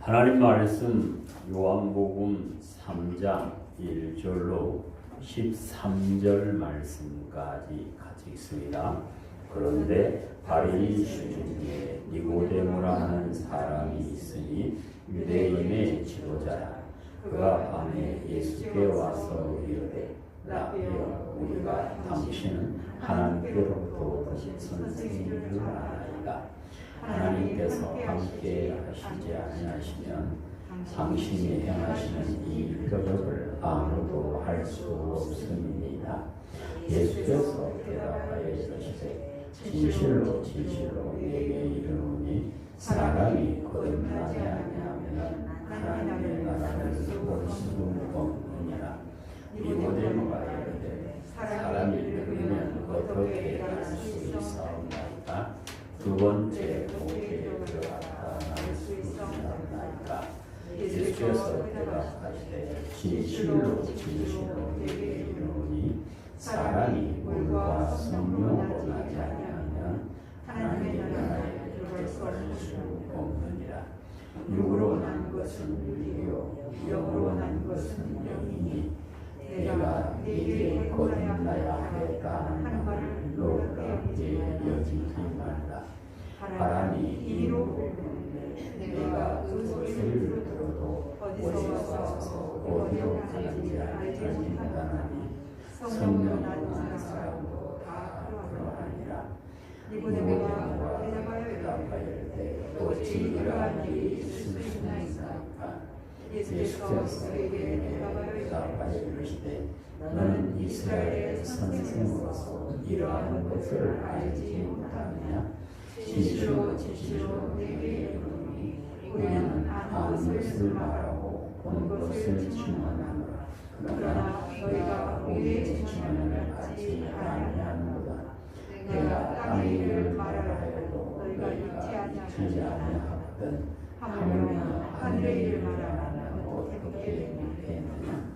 하나님 말씀 요한복음 3장 1절로 13절 말씀까지 같이 있습니다. 그런데 바리새인 중에 니고데모라 하는 사람이 있으니 유대인의 지도자라. 그가 밤에 예수께 와서 이르되 라비여, 우리가 당신은 하나님께로부터 오신 선생인 줄 아나이다. 하나님께서 함께 하시지 아니하시면 당신이 행하시는 이 표적을 아무도 할 수 없음이니이다. 예수께서 대답하여 이르시되 진실로 진실로 내게 이르노니 사람이 거듭나지 아니하면 하나님의 나라를 볼 수 없느니라. 니고데모가 이르되 사람이 죽으면 어떻게 할 수 있사옵나이까? 두 번째 목에 들어갔다 나올 수 있사옵나이까? 예수께서 대답하시되 진실로 진실로 내게 이르노니 사람이 물과 성령으로 나지 아니하면 하나님의 나라에 들어갈 수 없느니라. 육으로 난 것은 육이요 영으로 난 것은 영이니 내가 네게 거듭나야 하겠다는 말을 놀랍게 여기지 말라. 바람이 이루고 내가 그 소리를 들어도 어디서 와서 어디로 가는지 알지 못하나니 성령으로 난 사람도 다 그러하니라. 니고데모가 대답하여 이르되 어찌 이러한 일이 있을 수 있나이까? 예수께서 그에게 대답하여 이르시되 너는 이스라엘의 선생으로서 이러한 것을 알지 못하느냐? 진실로 진실로 내게 이르노니 우리는 아는 것을 말하고 본 것을 증언하노라. 그러나 너희가 우리의 증언을 받지 아니하는도다. 내가 땅의 일을 말하라 하여도 너희가 믿지 아니하거든 하물며 하늘의 일을 말하면 어떻게 믿겠느냐?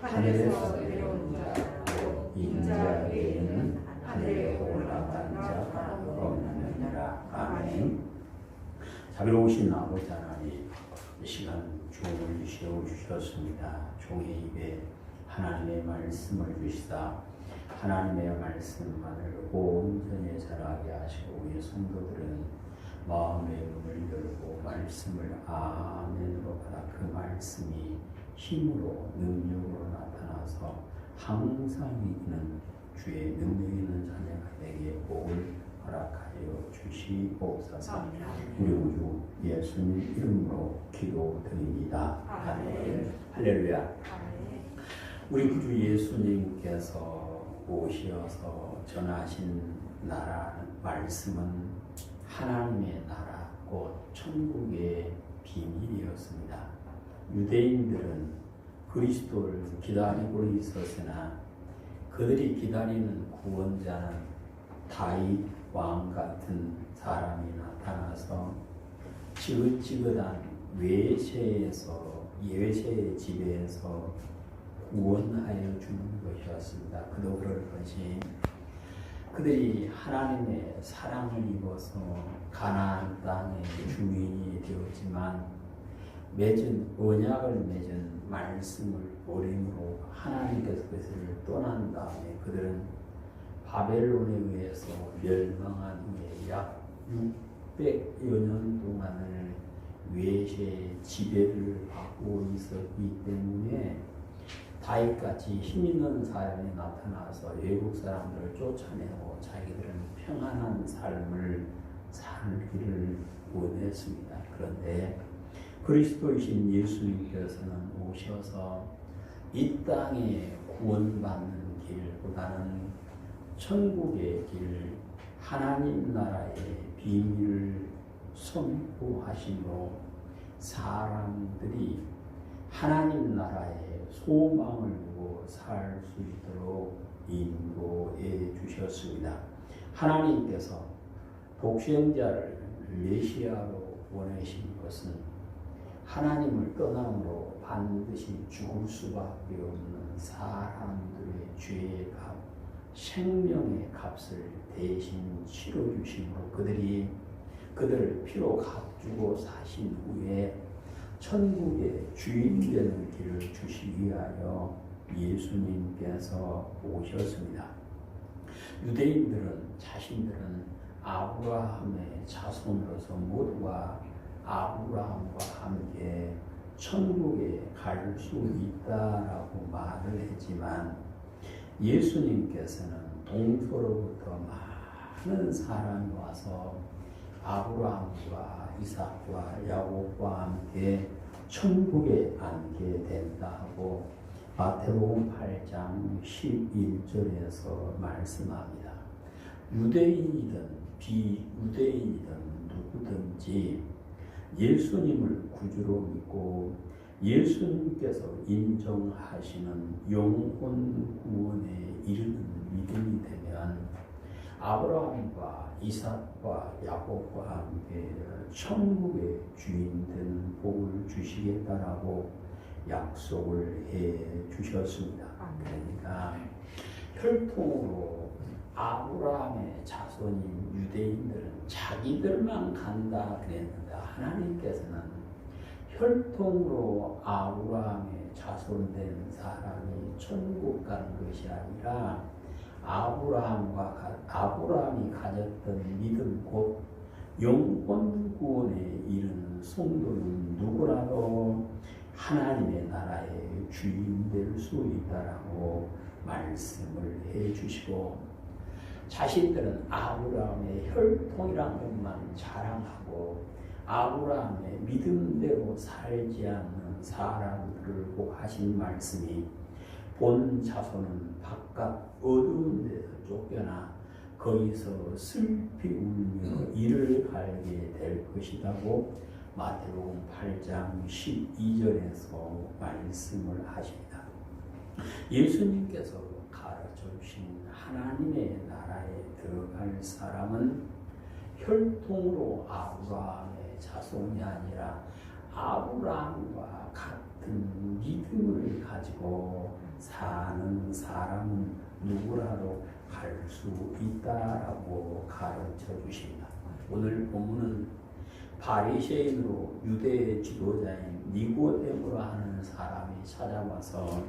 하늘에서 내려온 자, 인자 외에는 하늘에 올라간 자가 없느니라. 아멘. 자비로우신 아버지 하나님, 이 시간 종을 세워주셨습니다. 종의 입에 하나님의 말씀을 주시다. 하나님의 말씀만을 온전히 자라게 하시고 우리 성도들은 마음의 문을 열고 말씀을 아멘으로 받아 그 말씀이 힘으로 능력으로 나타나서 항상 이기는 주의 능력 있는 자녀가 되게 복을 허락하여 주시옵소서. 우리 우주 예수님 이름으로 기도드립니다. 아멘. 할렐루야. 우리 구주 예수님께서 오셔서 전하신 나라 말씀은 하나님의 나라 곧 천국의 비밀이었습니다. 유대인들은 그리스도를 기다리고 있었으나 그들이 기다리는 구원자는 다윗 왕 같은 사람이 나타나서 지긋지긋한 외세의 지배에서 구원하여 주는 것이었습니다. 그도 그럴 것이 그들이 하나님의 사랑을 입어서 가나안 땅의 주인이 되었지만 언약을 맺은 말씀을 버림으로 하나님께서 그것을 떠난 다음에 그들은 바벨론에 의해서 멸망한 후에 약 600여 년 동안을 외세의 지배를 받고 있었기 때문에 다윗같이 힘있는 사람이 나타나서 외국 사람들을 쫓아내고 자기들은 평안한 삶을 살기를 원했습니다. 그런데 그리스도이신 예수님께서는 오셔서 이 땅에 구원받는 길보다는 천국의 길, 하나님 나라의 비밀을 선포하심으로 사람들이 하나님 나라의 소망을 두고 살 수 있도록 인도해 주셨습니다. 하나님께서 독생자를 메시아로 보내신 것은 하나님을 떠남으로 반드시 죽을 수밖에 없는 사람들의 죄의 값, 생명의 값을 대신 치러주심으로 그들을 피로 값주고 사신 후에 천국의 주인 되는 길을 주시기 위하여 예수님께서 오셨습니다. 유대인들은 자신들은 아브라함의 자손으로서 모두가 아브라함과 함께 천국에 갈 수 있다라고 말을 했지만 예수님께서는 동서로부터 많은 사람이 와서 아브라함과 이삭과 야곱과 함께 천국에 앉게 된다 하고 마태복음 8장 11절에서 말씀합니다. 유대인이든 비유대인이든 누구든지 예수님을 구주로 믿고 예수님께서 인정하시는 영혼 구원에 이르는 믿음이 되면 아브라함과 이삭과 야곱과 함께 천국의 주인 되는 복을 주시겠다라고 약속을 해 주셨습니다. 그러니까 혈통으로 아브라함의 자손인 유대인들은 자기들만 간다 그랬는데 하나님께서는 혈통으로 아브라함의 자손된 사람이 천국 가는 것이 아니라 아브라함이 가졌던 믿음 곧 영혼 구원에 이르는 성도는 누구라도 하나님의 나라의 주인 될 수 있다라고 말씀을 해 주시고 자신들은 아브라함의 혈통이란 것만 자랑하고 아브라함의 믿음대로 살지 않는 사람들을 보고 하신 말씀이 본 자손은 바깥 어두운 데서 쫓겨나 거기서 슬피 울며 이를 갈게 될 것이라고 마태복음 8장 12절에서 말씀을 하십니다. 예수님께서 가르쳐 주신 하나님의 나라에 들어갈 사람은 혈통으로 아브라함의 자손이 아니라 아브라함과 같은 믿음을 가지고 사는 사람은 누구라도 갈 수 있다라고 가르쳐 주십니다. 오늘 본문은 바리새인으로 유대 지도자인 니고데모라 하는 사람이 찾아와서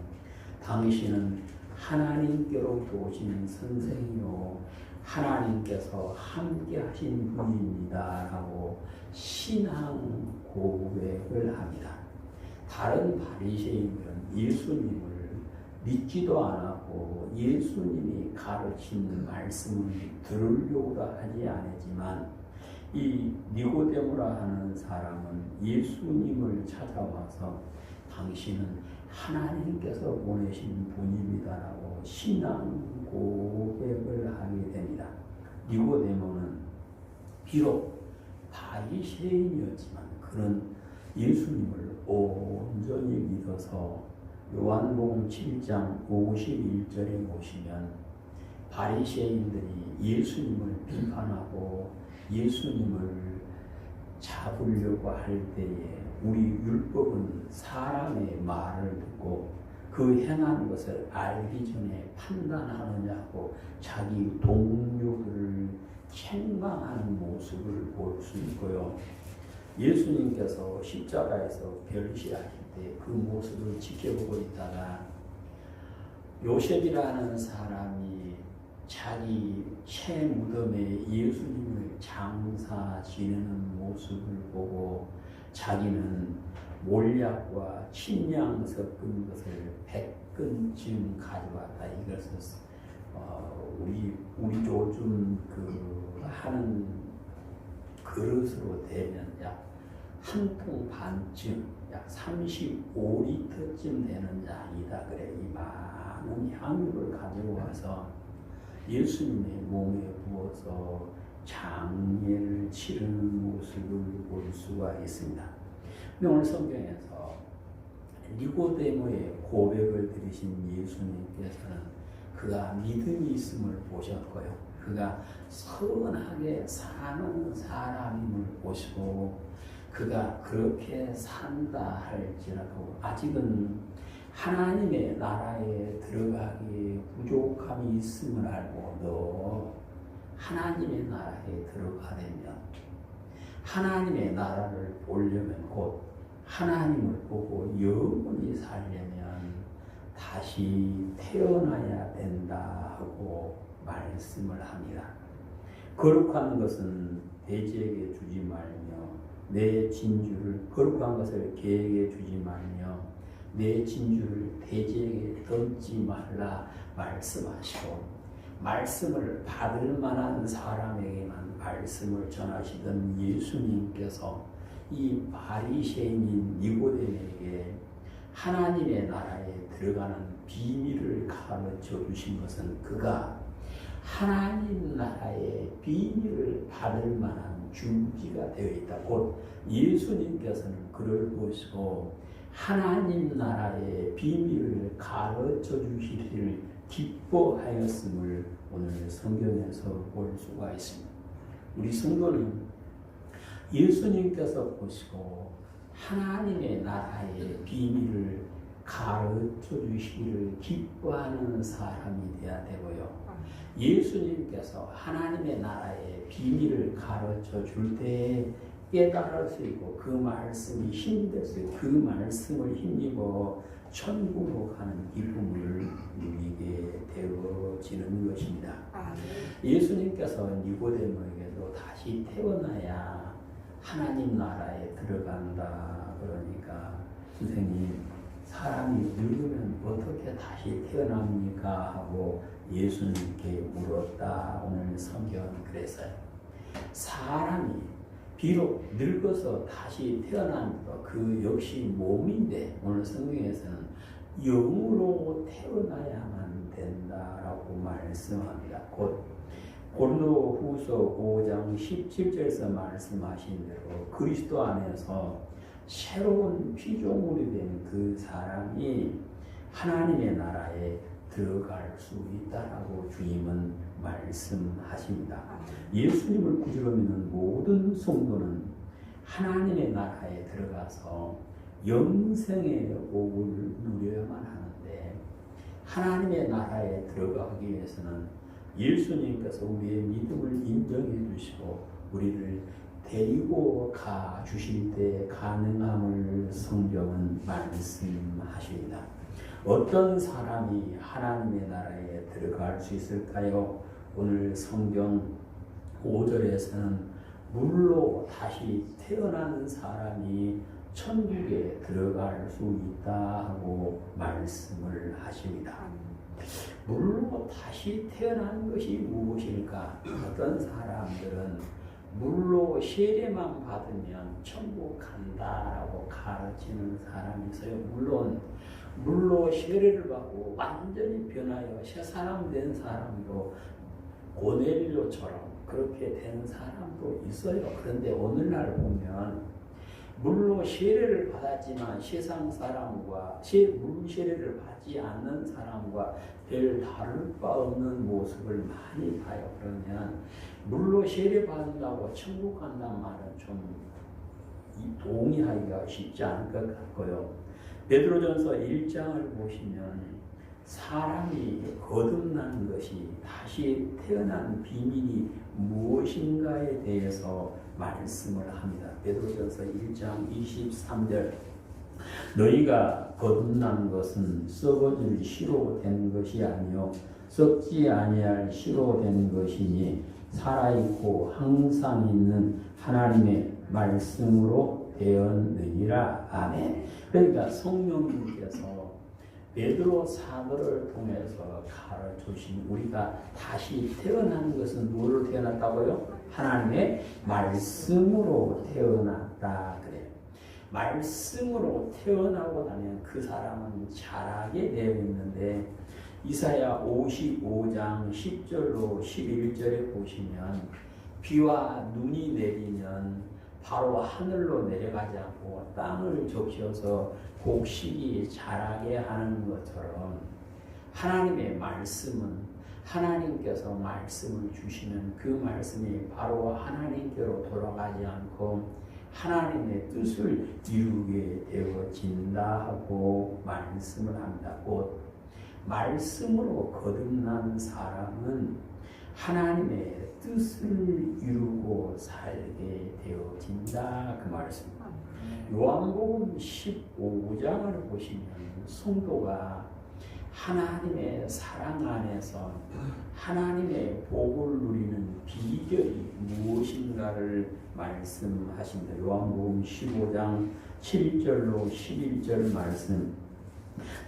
당신은 하나님께로부터 오신 선생이요 하나님께서 함께 하신 분입니다 라고 신앙 고백을 합니다. 다른 바리새인들은 예수님을 믿지도 않았고 예수님이 가르친 말씀을 들으려고 하지 않았지만 이 니고데모라 하는 사람은 예수님을 찾아와서 당신은 하나님께서 보내신 분입니다라고 신앙 고백을 하게 됩니다. 니고데모는 비록 바리새인이었지만 그는 예수님을 온전히 믿어서 요한복음 7장 51절에 보시면 바리새인들이 예수님을 비판하고 예수님을 잡으려고 할 때에 우리 율법은 사람의 말을 듣고 그 행한 것을 알기 전에 판단하느냐고 자기 동료들을 책망하는 모습을 볼 수 있고요. 예수님께서 십자가에서 별시하실 때 그 모습을 지켜보고 있다가 요셉이라는 사람이 자기 채 무덤에 예수님을 장사 지내는 모습을 보고 자기는 몰약과 침량 섞은 것을 100근쯤 가져왔다. 이것을 우리 요즘 하는 그릇으로 되면 약 한 통 반쯤 약 35리터쯤 되는 양이다. 그래 이 많은 향유를 가지고 와서 예수님의 몸에 부어서 장례를 치르는 모습을 볼 수가 있습니다. 오늘 성경에서 니고데모의 고백을 들으신 예수님께서는 그가 믿음이 있음을 보셨고요. 그가 선하게 사는 사람임을 보시고 그가 그렇게 산다 할지라도 아직은 하나님의 나라에 들어가기에 부족함이 있음을 알고 너 하나님의 나라에 들어가려면 하나님의 나라를 보려면 곧 하나님을 보고 영원히 살려면 다시 태어나야 된다 하고 말씀을 합니다. 거룩한 것은 돼지에게 주지 말며 내 진주를 거룩한 것을 개에게 주지 말며 내 진주를 돼지에게 던지 말라 말씀하시고, 말씀을 받을 만한 사람에게만 말씀을 전하시던 예수님께서 이 바리새인인 니고데모에게 하나님의 나라에 들어가는 비밀을 가르쳐 주신 것은 그가 하나님 나라의 비밀을 받을 만한 준비가 되어 있다. 곧 예수님께서는 그를 보시고 하나님 나라의 비밀을 가르쳐 주시기를 기뻐하였음을 오늘 성경에서 볼 수가 있습니다. 우리 성도는 예수님께서 보시고 하나님의 나라의 비밀을 가르쳐 주시기를 기뻐하는 사람이 되어야 되고요. 예수님께서 하나님의 나라의 비밀을 가르쳐 줄 때 깨달을 수 있고 그 말씀이 힘이 될 수 있고 그 말씀을 힘입어 천국으로 가는 기쁨을 누리게 되어지는 것입니다. 예수님께서 니고데모에게도 다시 태어나야 하나님 나라에 들어간다 그러니까 선생님 사람이 늙으면 어떻게 다시 태어납니까? 하고 예수님께 물었다. 오늘 성경은 그랬어요. 사람이 비록 늙어서 다시 태어난 것, 그 역시 몸인데 오늘 성경에서는 영으로 태어나야만 된다라고 말씀합니다. 곧 고린도후서 5장 17절에서 말씀하신 대로 그리스도 안에서 새로운 피조물이 된 그 사람이 하나님의 나라에 들어갈 수 있다라고 주님은 말씀하십니다. 예수님을 구주로 믿는 모든 성도는 하나님의 나라에 들어가서 영생의 복을 누려야만 하는데 하나님의 나라에 들어가기 위해서는 예수님께서 우리의 믿음을 인정해 주시고 우리를 데리고 가 주실 때 가능함을 성경은 말씀하십니다. 어떤 사람이 하나님의 나라에 들어갈 수 있을까요? 오늘 성경 5절에서는 물로 다시 태어난 사람이 천국에 들어갈 수 있다 하고 말씀을 하십니다. 물로 다시 태어난 것이 무엇일까? 어떤 사람들은 물로 세례만 받으면 천국 간다라고 가르치는 사람이 있어요. 물론 물로 세례를 받고 완전히 변하여 새 사람 된 사람도 고넬료처럼 그렇게 된 사람도 있어요. 그런데 오늘날 보면 물로 세례를 받았지만 세상 사람과 물 세례를 받지 않는 사람과 별 다를 바 없는 모습을 많이 봐요. 그러면 물로 세례 받는다고 천국 간다는 말은 좀 동의하기가 쉽지 않을 것 같고요. 베드로전서 1장을 보시면 사람이 거듭난 것이 다시 태어난 비밀이 무엇인가에 대해서 말씀을 합니다. 베드로전서 1장 23절 너희가 거듭난 것은 썩어질 씨로 된 것이 아니요 썩지 아니할 씨로 된 것이니 살아있고 항상 있는 하나님의 말씀으로 되었느니라. 아멘. 그러니까 성령님께서 베드로 사도를 통해서 가르쳐주신 우리가 다시 태어난 것은 뭐로 태어났다고요? 하나님의 말씀으로 태어났다 그래요. 말씀으로 태어나고 나면 그 사람은 자라게 되어 있는데 이사야 55장 10절로 11절에 보시면 비와 눈이 내리면 바로 하늘로 내려가지 않고 땅을 적셔서 곡식이 자라게 하는 것처럼 하나님의 말씀은 하나님께서 말씀을 주시면 그 말씀이 바로 하나님께로 돌아가지 않고 하나님의 뜻을 이루게 되어진다 하고 말씀을 합니다. 곧 말씀으로 거듭난 사람은 하나님의 뜻을 이루고 살게 되어진다 그 말씀입니다. 요한복음 15장을 보시면 성도가 하나님의 사랑 안에서 하나님의 복을 누리는 비결이 무엇인가를 말씀하십니다. 요한복음 15장 7절로 11절 말씀.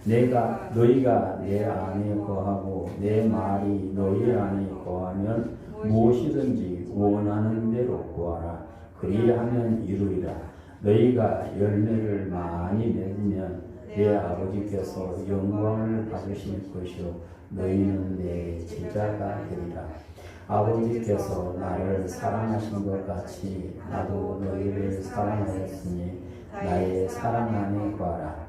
너희가 내 안에 거하고 내 말이 너희 안에 거하면 무엇이든지 원하는 대로 구하라. 그리하면 이루리라. 너희가 열매를 많이 맺으면 내 아버지께서 영광을 받으실 것이요 너희는 내 제자가 되리라. 아버지께서 나를 사랑하신 것 같이 나도 너희를 사랑하였으니 나의 사랑 안에 거하라.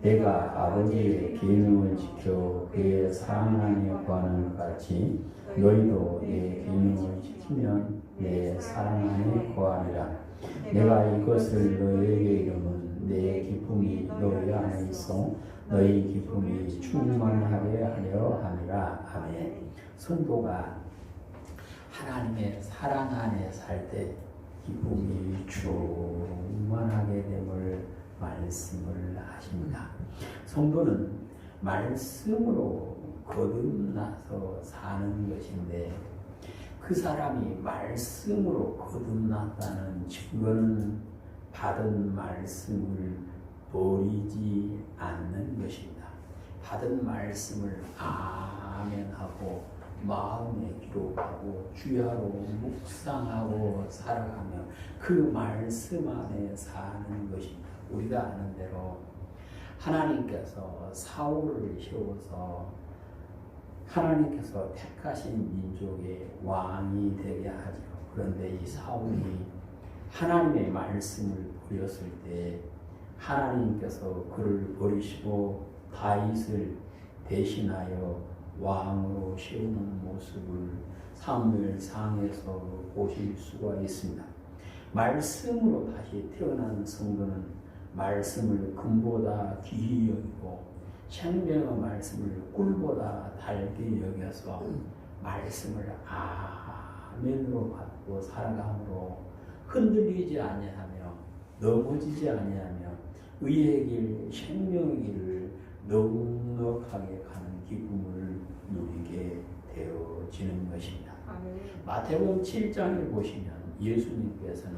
내가 아버지의 계명을 지켜 그의 사랑 안에 거하는 것 같이 너희도 내 계명을 지키면 내 사랑 안에 거하리라. 내가 이것을 너희에게 이름은 내 기쁨이 너희 안에 있어 너희 기쁨이 충만하게 하려 함이라. 아멘. 성도가 하나님의 사랑 안에 살 때 기쁨이 충만하게 됨을 말씀을 하십니다. 성도는 말씀으로 거듭나서 사는 것인데 그 사람이 말씀으로 거듭났다는 증거는 받은 말씀을 버리지 않는 것입니다. 받은 말씀을 아멘하고 마음에 기록하고 주야로 묵상하고 살아가며 그 말씀 안에 사는 것입니다. 우리가 아는 대로 하나님께서 사울을 세워서 하나님께서 택하신 민족의 왕이 되게 하죠. 그런데 이 사울이 하나님의 말씀을 버렸을 때 하나님께서 그를 버리시고 다윗을 대신하여 왕으로 세우는 모습을 사무엘상에서 보실 수가 있습니다. 말씀으로 다시 태어난 성도는 말씀을 금보다 귀히 여기고 생명의 말씀을 꿀보다 달게 여겨서 말씀을 아멘으로 받고 살아감으로 흔들리지 아니하며 넘어지지 아니하며 의의 길, 생명의 길을 넉넉하게 가는 기쁨을 누리게 되어지는 것입니다. 마태복음 7장을 보시면 예수님께서는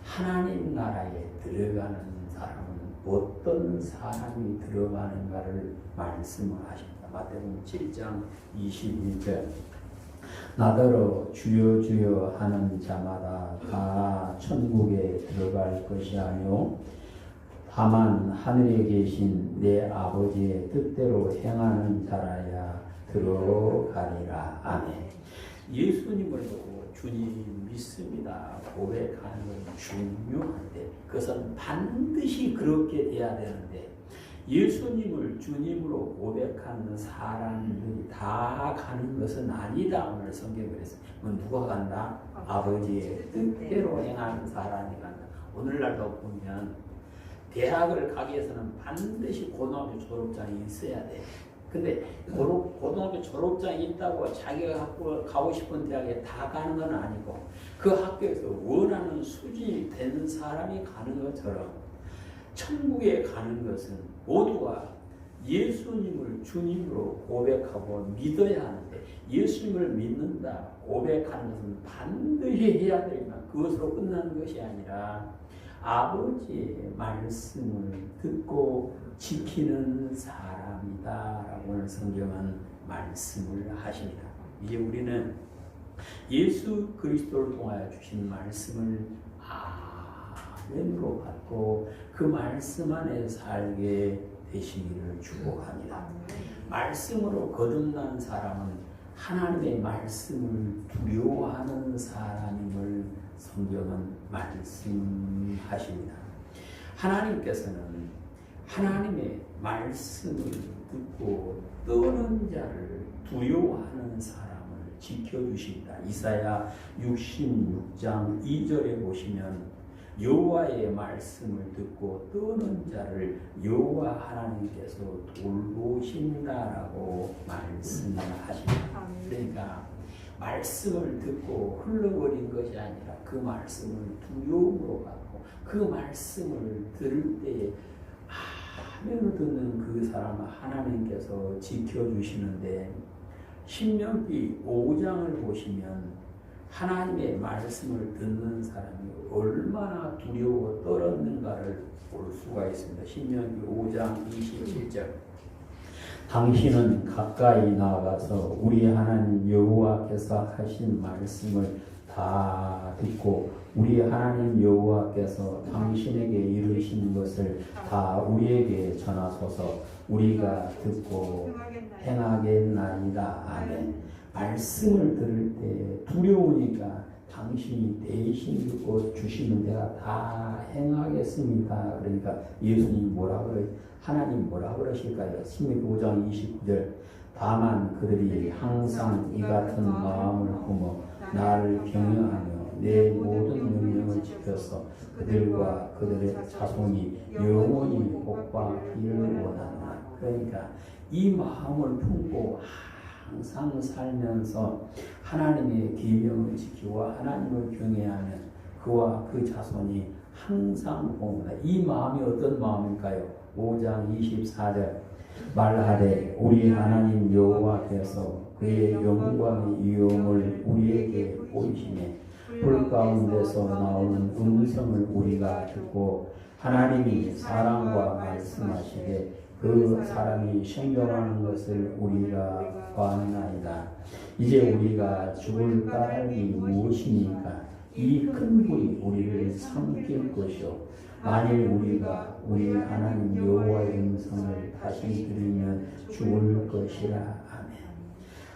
하나님 나라에 들어가는 사람은 어떤 사람이 들어가는가를 말씀을 하십니다. 마태복음 7장 21절. 나더러 주여 주여 하는 자마다 다 천국에 들어갈 것이 아니요 다만 하늘에 계신 내 아버지의 뜻대로 행하는 자라야 들어가리라. 아멘. 예수님을 보고 주님 믿습니다 고백하는 건 중요한데 그것은 반드시 그렇게 돼야 되는데 예수님을 주님으로 고백하는 사람들이 다 가는 것은 아니다. 오늘 성경에 그랬어요. 누가 간다? 아버지의 뜻대로 행하는 사람이 간다. 오늘날도 보면 대학을 가기 위해서는 반드시 고등학교 졸업장이 있어야 돼. 근데 고등학교 졸업장이 있다고 자기가 가고 싶은 대학에 다 가는 건 아니고 그 학교에서 원하는 수준이 된 사람이 가는 것처럼 천국에 가는 것은 모두가 예수님을 주님으로 고백하고 믿어야 하는데 예수님을 믿는다 고백하는 것은 반드시 해야 되지만 그것으로 끝나는 것이 아니라 아버지의 말씀을 듣고 지키는 사람이다 라고 성경은 말씀을 하십니다. 이제 우리는 예수 그리스도를 통하여 주신 말씀을 아멘으로 받고 그 말씀 안에 살게 되시기를 축복합니다. 말씀으로 거듭난 사람은 하나님의 말씀을 두려워하는 사람임을 성경은 말씀하십니다. 하나님께서는 하나님의 말씀을 듣고 떠는 자를 두려워하는 사람을 지켜주십니다. 이사야 66장 2절에 보시면 여호와의 말씀을 듣고 떠는 자를 여호와 하나님께서 돌보신다라고 말씀하십니다. 그러니까 말씀을 듣고 흘러버린 것이 아니라 그 말씀을 두려움으로 받고 그 말씀을 들을 때 아멘을 듣는 그 사람을 하나님께서 지켜주시는데, 신명기 5장을 보시면 하나님의 말씀을 듣는 사람이 얼마나 두려워 떨었는가를 볼 수가 있습니다. 신명기 5장 27절. 당신은 가까이 나가서 우리 하나님 여호와께서 하신 말씀을 다 듣고 우리 하나님 여호와께서 당신에게 이르신 것을 다 우리에게 전하소서. 우리가 듣고 행하겠나이다. 아멘. 말씀을 들을 때 두려우니까 당신이 대신 듣고 주시는 데가 다 행하겠습니다. 그러니까 예수님 하나님 뭐라 그러실까요? 신명기 5장 29절. 다만 그들이 항상 이 같은 마음을 품어 나를 경외하며 내 모든 명령을 지켜서 그들과 그들의 자손이 영원히 복받기를 원하노라. 그러니까 이 마음을 품고 항상 살면서 하나님의 계명을 지키고 하나님을 경외하면 그와 그 자손이 항상 복받는다. 이 마음이 어떤 마음일까요? 5장 24절. 말하되 우리 하나님 여호와께서 그의 영광의 위엄을 우리에게 보이시네. 불 가운데서 나오는 음성을 우리가 듣고 하나님이 사람과 말씀하시되 그 사람이 생존하는 것을 우리가 보았나이다. 이제 우리가 죽을 까닭이 무엇이니까? 이 큰 불이 우리를 삼킬 것이요 만일 우리가 우리 하나님 여호와의 음성을 다시 들으면 죽을 것이라. 아멘.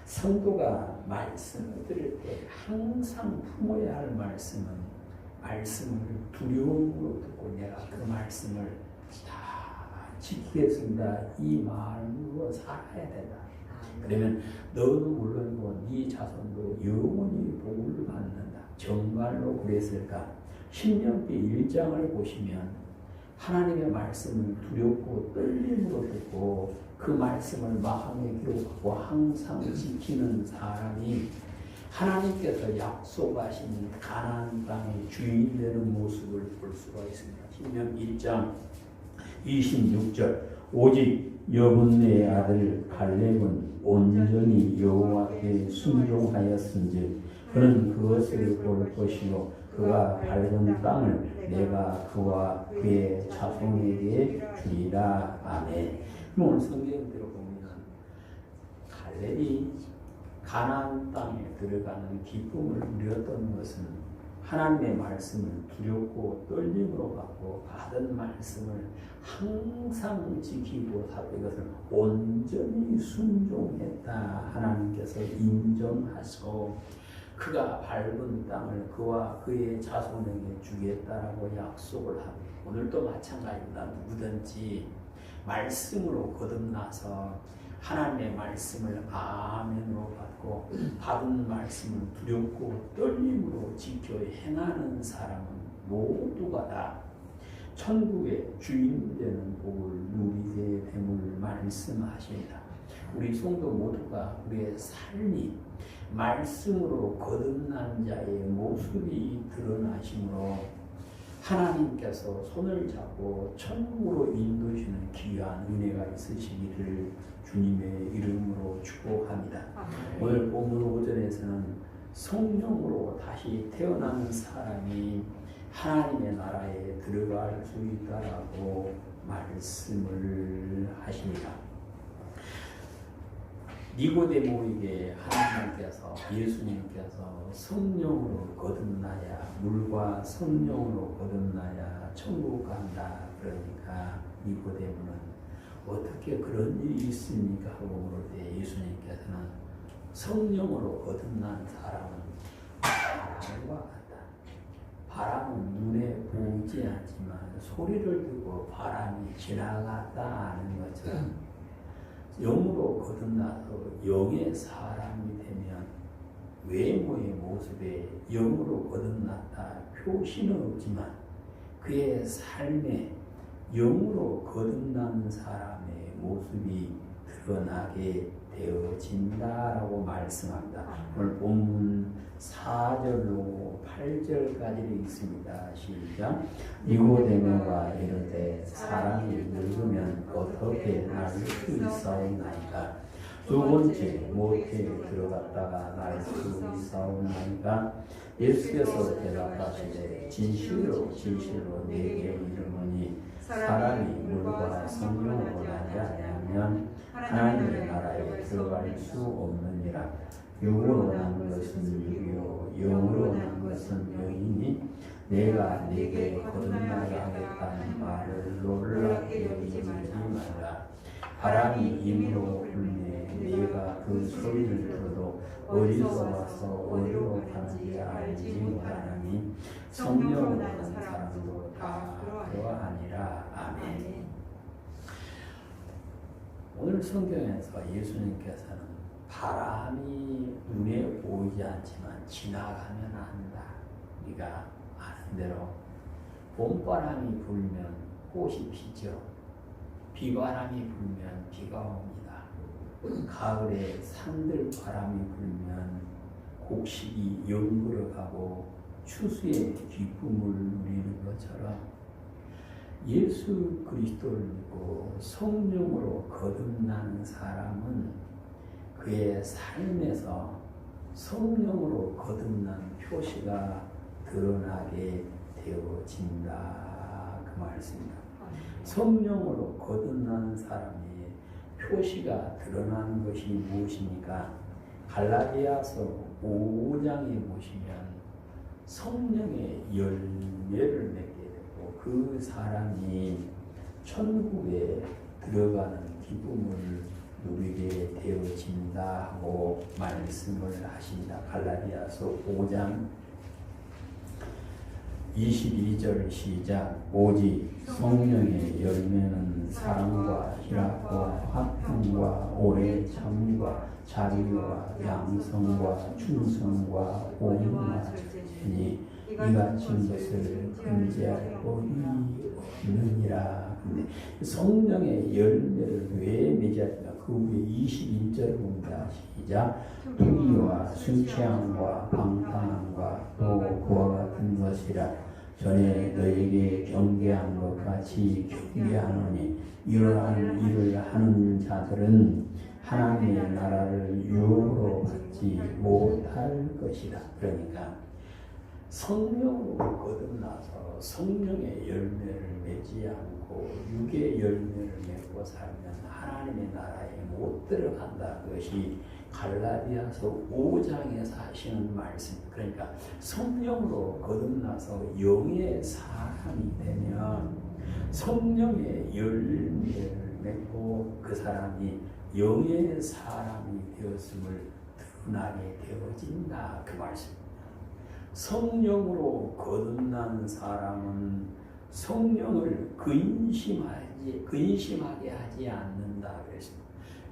성도가 말씀을 들을 때 항상 품어야 할 말씀을 두려움으로 듣고 내가 그 말씀을 다 지키겠습니다. 이 마음으로 살아야 된다. 그러면 너도 물론이고 네 자손도 영원히 복을 받는다. 정말로 그랬을까? 신명기 1장을 보시면 하나님의 말씀을 두렵고 떨림으로 듣고 그 말씀을 마음에 기록하고 항상 지키는 사람이 하나님께서 약속하신 가나안 땅의 주인 되는 모습을 볼 수가 있습니다. 신명기 1장 26절. 오직 여분의 아들 갈렙은 온전히 여호와께 순종하였은즉 그는 그것을 볼 것이요 그가 밟은 땅을 내가 그와 그의 자손에게 주리라. 아멘. 오늘 성경대로 보면 갈렙이 가나안 땅에 들어가는 기쁨을 누렸던 것은 하나님의 말씀을 두렵고 떨림으로 받고 받은 말씀을 항상 지키고 이것을 온전히 순종했다. 하나님께서 인정하시고 그가 밟은 땅을 그와 그의 자손에게 주겠다라고 약속을 하고, 오늘도 마찬가지입니다. 누구든지 말씀으로 거듭나서 하나님의 말씀을 아멘으로 받고 받은 말씀을 두렵고 떨림으로 지켜 행하는 사람은 모두가 다 천국의 주인 되는 복을 누리게 됨을 말씀하십니다. 우리 성도 모두가 우리의 삶이 말씀으로 거듭난 자의 모습이 드러나심으로 하나님께서 손을 잡고 천국으로 인도시는 귀한 은혜가 있으시기를 주님의 이름으로 축복합니다. 오늘 본문 5절에서는 성령으로 다시 태어나는 사람이 하나님의 나라에 들어갈 수 있다라고 말씀을 하십니다. 니고데모에게 하나님께서 예수님께서 성령으로 거듭나야, 물과 성령으로 거듭나야 천국 간다. 그러니까 니고데모는 어떻게 그런 일이 있습니까? 하고 물을 때 예수님께서는 성령으로 거듭난 사람은 바람과 같다. 바람은 눈에 보이지 않지만 소리를 듣고 바람이 지나갔다 하는 것처럼 영으로 거듭나서 영의 사람이 되면 외모의 모습에 영으로 거듭났다 표시는 없지만 그의 삶에 영으로 거듭난 사람의 모습이 드러나게 되어진다라고 말씀합니다. 오늘 본문 4절로 8절까지 있습니다. 시작. 니고데모가 이르되 사람이 늙으면 어떻게 날 수 있사옵나이까. 두 번째, 못에 들어갔다가 날 수 있사옵나이까. 예수께서 대답하시되 진실로 진실로 내게 이르노니 사람이 물과 성령으로 나지 아니하면 하나님의 나라에 들어갈 수 없느니라. 육으로 난 것은 육이요 영으로 난 것은 영이니 내가 네게 거듭나게 하겠다는 말을 놀랍게 여기지 말라. 바람이 임으로 불매 네가 그 소리를 들어도 어디서 와서 어디로 가는지 알지 못하나니 성령으로 난 사람도 다 그러하니라. 아멘. 오늘 성경에서 예수님께서는 바람이 눈에 보이지 않지만 지나가면 안다. 우리가 아는 대로 봄바람이 불면 꽃이 피죠. 비바람이 불면 비가 옵니다. 가을에 산들바람이 불면 곡식이 연그러가고 추수의 기쁨을 누리는 것처럼 예수 그리스도를 믿고 성령으로 거듭난 사람은 그의 삶에서 성령으로 거듭난 표시가 드러나게 되어진다. 그 말씀입니다. 성령으로 거듭난 사람이 표시가 드러나는 것이 무엇입니까? 갈라디아서 5장에 보시면 성령의 열매를 맺게 되고 그 사람이 천국에 들어가는 기쁨을 누리게 되어진다 하고 말씀을 하십니다. 갈라디아서 5장 22절 시작. 오직 성령의 열매는 사랑과 희락과 화평과 오래 참과 자비와 양성과 충성과 온유하니 이 같은 것을 금지할 법이 없느니라. 근데 성령의 열매를 왜 맺었냐? 그 후에 21절 봅니다. 시작. 투기와 술취함과 방탕함과 또 그와 같은 것이라. 전에 너에게 경계한 것 같이 경계하노니 이러한 일을 하는 자들은 하나님의 나라를 유혹으로 받지 못할 것이다. 그러니까 성령으로 거듭나서 성령의 열매를 맺지 않고 육의 열매를 맺고 살면 하나님의 나라에 못 들어간다. 그것이 갈라디아서 5장에서 하시는 말씀. 그러니까 성령으로 거듭나서 영의 사람이 되면 성령의 열매를 맺고 그 사람이 영의 사람이 되었음을 드러나게 되어진다. 그 말씀입니다. 성령으로 거듭난 사람은 성령을 근심하게 하지 않는다. 그랬습니다.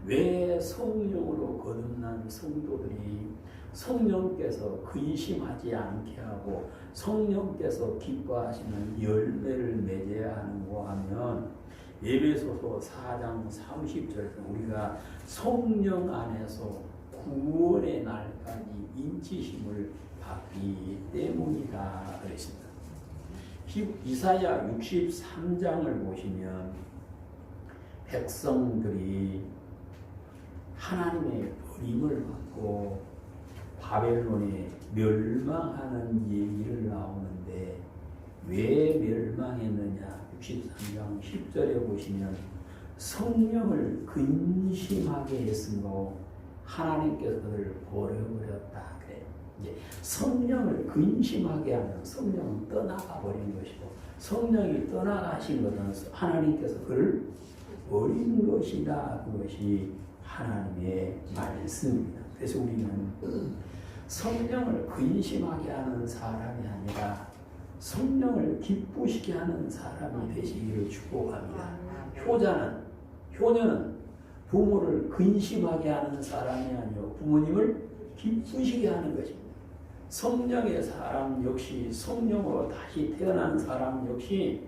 왜 성령으로 거듭난 성도들이 성령께서 근심하지 않게 하고 성령께서 기뻐하시는 열매를 맺어야 하는가 하면 에베소서 4장 30절에서 우리가 성령 안에서 구원의 날까지 인치심을 받기 때문이다 그랬습니다. 이사야 63장을 보시면 백성들이 하나님의 버림을 받고 바벨론에 멸망하는 얘기를 나오는데 왜 멸망했느냐? 63장 10절에 보시면 성령을 근심하게 했으므로 하나님께서 그를 버려버렸다. 그래. 이제 성령을 근심하게 하면 성령은 떠나가 버린 것이고 성령이 떠나가신 것은 하나님께서 그를 버린 것이다. 그것이 하나님의 말씀입니다. 그래서 우리는 성령을 근심하게 하는 사람이 아니라 성령을 기쁘시게 하는 사람이 되시기를 축복합니다. 효녀는 부모를 근심하게 하는 사람이 아니요 부모님을 기쁘시게 하는 것입니다. 성령의 사람 역시 성령으로 다시 태어난 사람 역시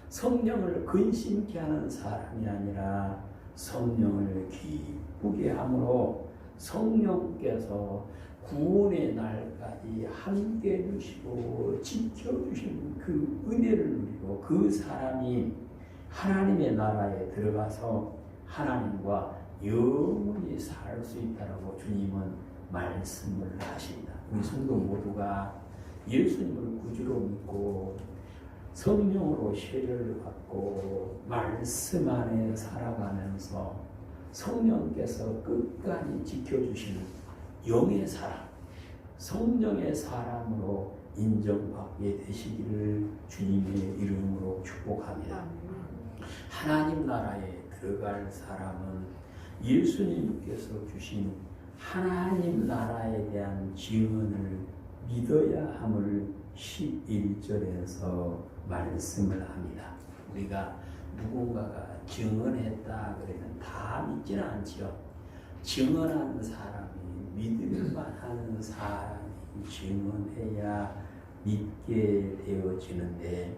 성령을 근심케 하는 사람이 아니라 성령을 기쁘게 함으로 성령께서 구원의 날까지 함께 해주시고 지켜주시는 그 은혜를 누리고 그 사람이 하나님의 나라에 들어가서 하나님과 영원히 살 수 있다라고 주님은 말씀을 하십니다. 우리 성도 모두가 예수님을 구주로 믿고 성령으로 세례를 받고 말씀 안에 살아가면서 성령께서 끝까지 지켜주시는 영의 사람, 성령의 사람으로 인정받게 되시기를 주님의 이름으로 축복합니다. 하나님 나라에 들어갈 사람은 예수님께서 주신 하나님 나라에 대한 증언을 믿어야 함을 11절에서 말씀을 합니다. 우리가 누군가가 증언했다 그러면 다 믿지는 않지요. 증언하는 사람이 믿을만 하는 사람이 증언해야 믿게 되어지는데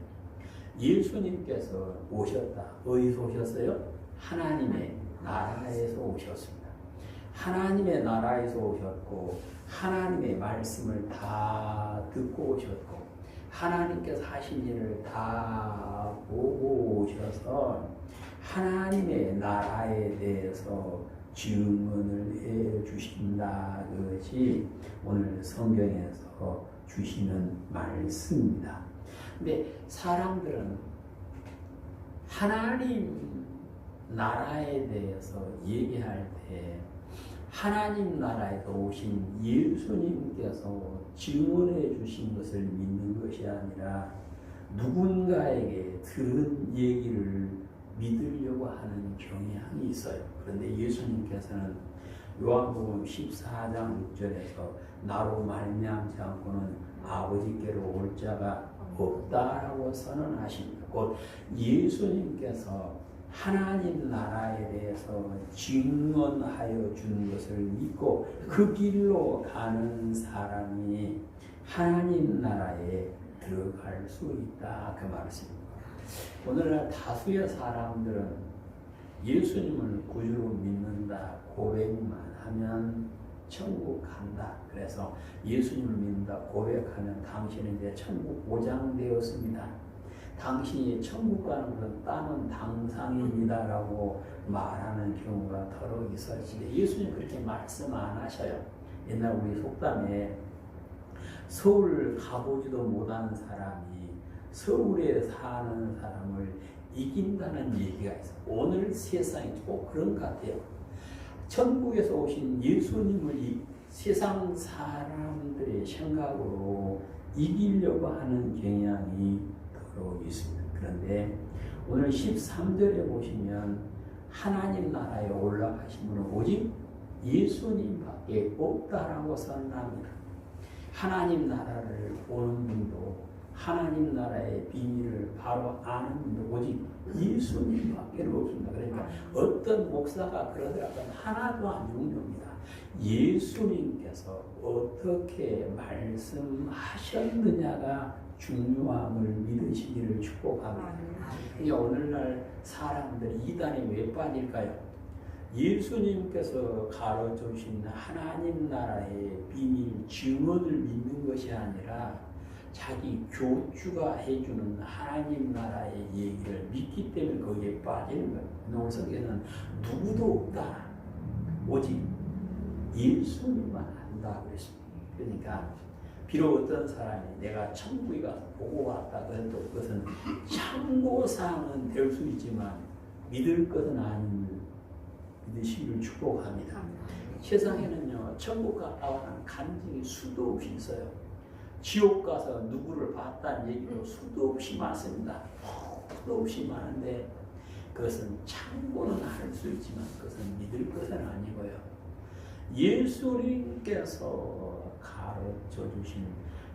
예수님께서 오셨다. 어디서 오셨어요? 하나님의 나라에서 오셨습니다. 하나님의 나라에서 오셨고 하나님의 말씀을 다 듣고 오셨고 하나님께서 하신 일을 다 보고 오셔서 하나님의 나라에 대해서 증언을 해 주신다. 그것이 오늘 성경에서 주시는 말씀입니다. 근데 사람들은 하나님 나라에 대해서 얘기할 때 하나님 나라에서 오신 예수님께서 증언해 주신 것을 믿는 것이 아니라 누군가에게 들은 얘기를 믿으려고 하는 경향이 있어요. 그런데 예수님께서는 요한복음 14장 6절에서 나로 말미암지 않고는 아버지께로 올 자가 없다라고 선언하십니다. 곧 예수님께서 하나님 나라에 대해서 증언하여 준 것을 믿고 그 길로 가는 사람이 하나님 나라에 들어갈 수 있다. 그 말씀입니다. 오늘날 다수의 사람들은 예수님을 구주로 믿는다 고백만 하면 천국 간다. 그래서 예수님을 믿는다 고백하면 당신은 이제 천국 보장되었습니다. 당신이 천국 가는 것은 따는 당상입니다라고 말하는 경우가 더러 있었는데 예수님 그렇게 말씀 안 하셔요. 옛날 우리 속담에 서울 가보지도 못하는 사람이 서울에 사는 사람을 이긴다는 얘기가 있어요. 오늘 세상이 꼭 그런 것 같아요. 천국에서 오신 예수님을 세상 사람들의 생각으로 이기려고 하는 경향이 더러 있습니다. 그런데 오늘 13절에 보시면 하나님 나라에 올라가신 분은 오직 예수님밖에 없다라고 선언합니다. 하나님 나라를 보는 분도 하나님 나라의 비밀을 바로 아는 분도 오직 예수님밖에 없습니다. 그러니까 어떤 목사가 그러더라도 하나도 안 중요합니다. 예수님께서 어떻게 말씀하셨느냐가 중요함을 믿으시기를 축복합니다. 이게 오늘날 사람들이 이단에 왜 빠질까요? 예수님께서 가르쳐주신 하나님 나라의 비밀 증언을 믿는 것이 아니라 자기 교주가 해주는 하나님 나라의 얘기를 믿기 때문에 거기에 빠지는 거예요. 오늘 성경에는 누구도 없다. 오직 예수님만 한다 그랬습니다. 그러니까 비록 어떤 사람이 내가 천국에 가서 보고 왔다 그래도 그것은 참고사항은 될 수 있지만 믿을 것은 아닌 믿으시기를 축복합니다. 세상에는요 천국 갔다 와는 간증이 수도 없이 있어요. 지옥 가서 누구를 봤다는 얘기도 수도 없이 많습니다. 수도 없이 많은데 그것은 참고는 할 수 있지만 그것은 믿을 것은 아니고요. 예수님께서 가르쳐 주신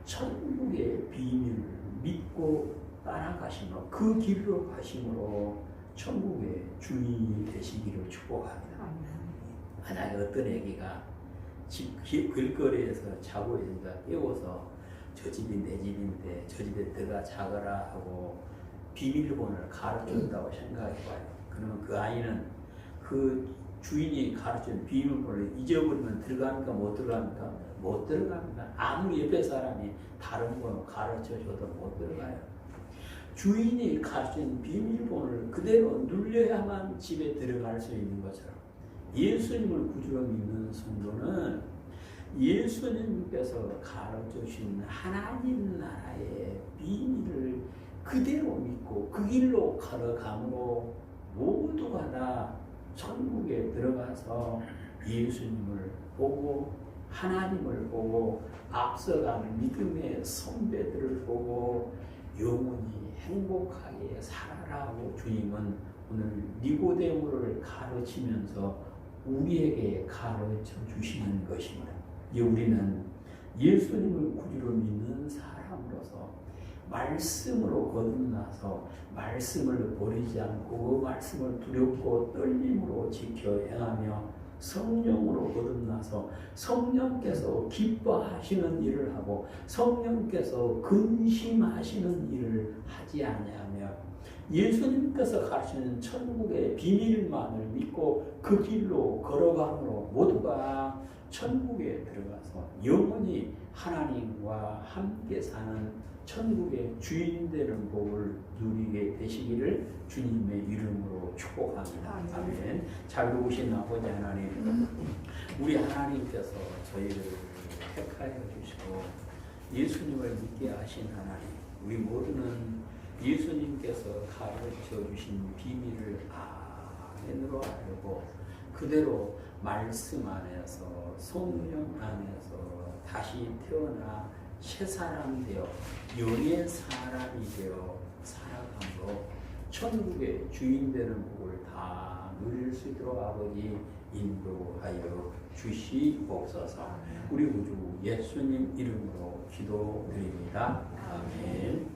천국의 비밀을 믿고 따라가심으로 그 길로 가심으로 천국의 주인이 되시기를 축복합니다. 만약에 어떤 애기가 집 길거리에서 자고 있으니까 깨워서 저 집이 내 집인데 저 집에 들어가 자거라 하고 비밀번호를 가르쳐준다고 생각해봐요. 그러면 그 아이는 그 주인이 가르친 비밀번호를 잊어버리면 들어갑니까? 못 들어갑니까? 못 들어갑니다. 아무리 옆에 사람이 다른 번호 가르쳐줘도 못 들어가요. 주인이 가르친 비밀번호를 그대로 눌려야만 집에 들어갈 수 있는 것처럼 예수님을 구주로 믿는 성도는 예수님께서 가르쳐주신 하나님 나라의 비밀을 그대로 믿고 그 길로 걸어감으로 모두가 다 천국에 들어가서 예수님을 보고 하나님을 보고 앞서가는 믿음의 선배들을 보고 영원히 행복하게 살아라고 주님은 오늘 니고데모를 가르치면서 우리에게 가르쳐 주시는 것입니다. 우리는 예수님을 구주로 믿는 사람으로서 말씀으로 거듭나서 말씀을 버리지 않고 그 말씀을 두렵고 떨림으로 지켜 행하며 성령으로 거듭나서 성령께서 기뻐하시는 일을 하고 성령께서 근심하시는 일을 하지 아니하며 예수님께서 가르치는 천국의 비밀만을 믿고 그 길로 걸어감으로 모두가 천국에 들어가서 영원히 하나님과 함께 사는 천국의 주인 되는 복을 누리게 되시기를 주님의 이름으로 축복합니다. 아멘. 잘 보신 아버지 하나님, 우리 하나님께서 저희를 택하여 주시고 예수님을 믿게 하신 하나님, 우리 모두는 예수님께서 가르쳐 주신 비밀을 아멘으로 알고 그대로 말씀 안에서 성령 안에서 다시 태어나 새 사람 되어 영의 사람이 되어 살아감으로 천국의 주인 되는 복을 다 누릴 수 있도록 아버지 인도하여 주시옵소서. 우리 구주 예수님 이름으로 기도드립니다. 아멘.